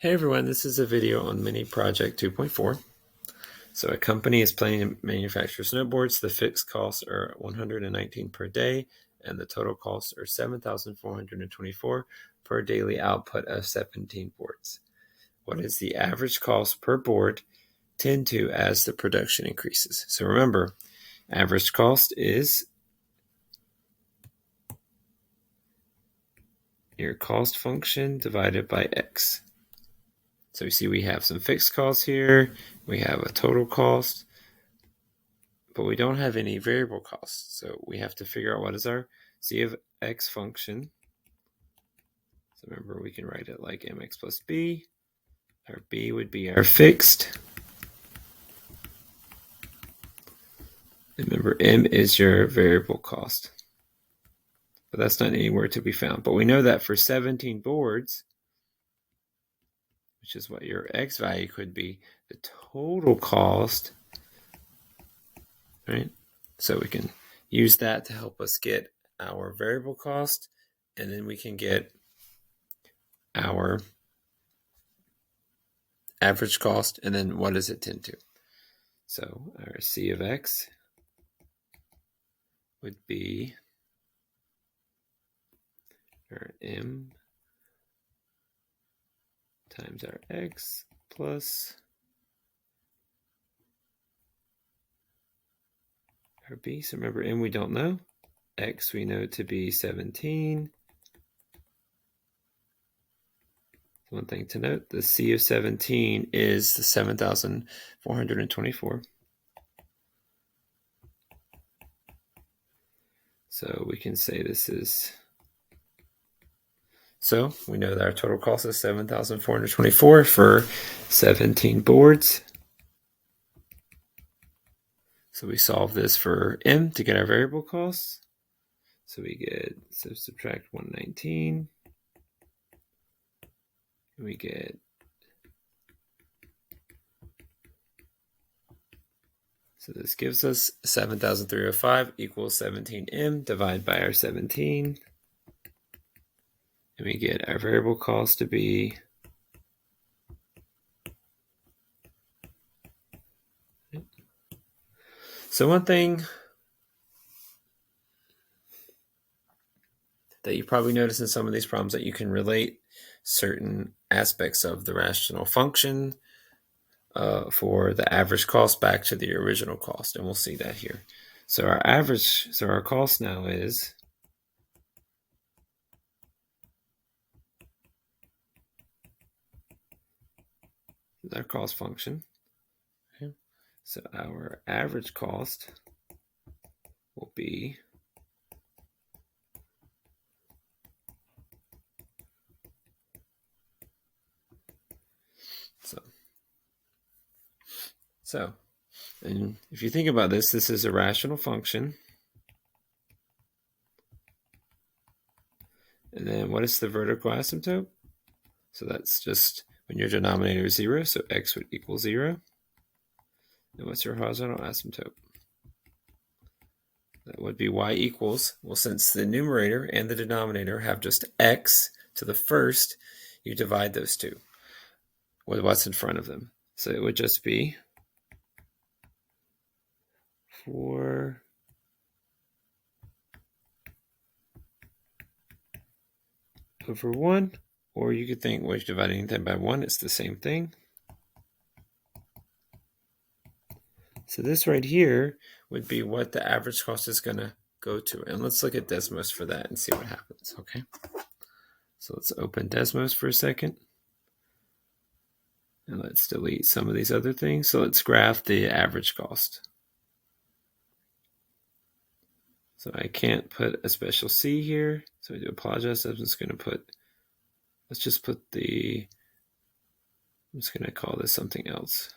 Hey everyone, this is a video on Mini Project 2.4. So a company is planning to manufacture snowboards. The fixed costs are $119 per day, and the total costs are $7,424 per daily output of 17 boards. What is the average cost per board tend to as the production increases? So remember, average cost is your cost function divided by X. So you see we have some fixed costs here, we have a total cost, but we don't have any variable costs. So we have to figure out what is our C of X function. So remember, we can write it like mx plus b. Our b would be our fixed. Remember, m is your variable cost. But that's not anywhere to be found. But we know that for 17 boards, which is what your x value could be, the total cost, right? So we can use that to help us get our variable cost, and then we can get our average cost, and then what does it tend to? So our C of X would be our M times our X plus our B. So remember, M we don't know. X we know to be 17. One thing to note, the C of 17 is the 7,424. So we can say this is, so we know that our total cost is 7,424 for 17 boards. So we solve this for M to get our variable costs. So we get, so subtract 119. We get, so this gives us 7,305 equals 17M divided by our 17. And we get our variable cost to be so one thing that you probably notice in some of these problems that you can relate certain aspects of the rational function for the average cost back to the original cost, and we'll see that here. So our cost now is our cost function. Okay. So our average cost will be so, and if you think about this, this is a rational function. And then what is the vertical asymptote? So that's just when your denominator is 0, so x would equal 0. And what's your horizontal asymptote? That would be y equals, well, since the numerator and the denominator have just x to the first, you divide those two with what's in front of them. So it would just be 4 over 1, or you could think, well, if you divide anything by 1, it's the same thing. So this right here would be what the average cost is going to go to. And let's look at Desmos for that and see what happens, okay? So let's open Desmos for a second. And let's delete some of these other things. So let's graph the average cost. So I can't put a special C here, so I do apologize. I'm just going to put, let's just put the, I'm just going to call this something else.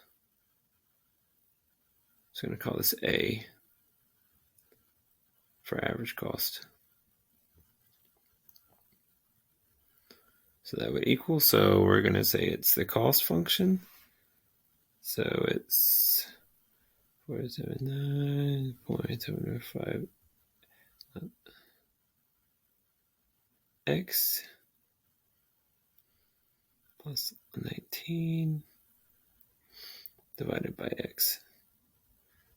I'm just going to call this A for average cost. So that would equal, so we're going to say it's the cost function. So it's 479.705 x plus 19 divided by x.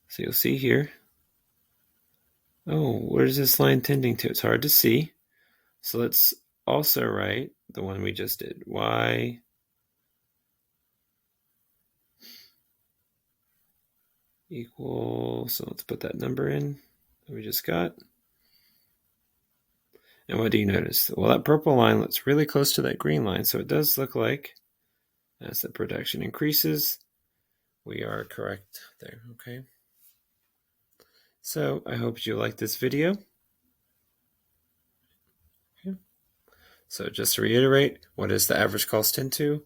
So you'll see here, oh, where is this line tending to? It's hard to see. So let's also write the one we just did, y equals, so let's put that number in that we just got. And what do you notice? Well, that purple line looks really close to that green line, so it does look like as the production increases, we are correct there, okay? So I hope you liked this video. Okay. So just to reiterate, what does the average cost tend to?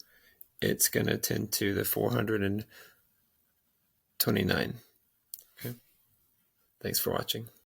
It's going to tend to the 429. Okay. Thanks for watching.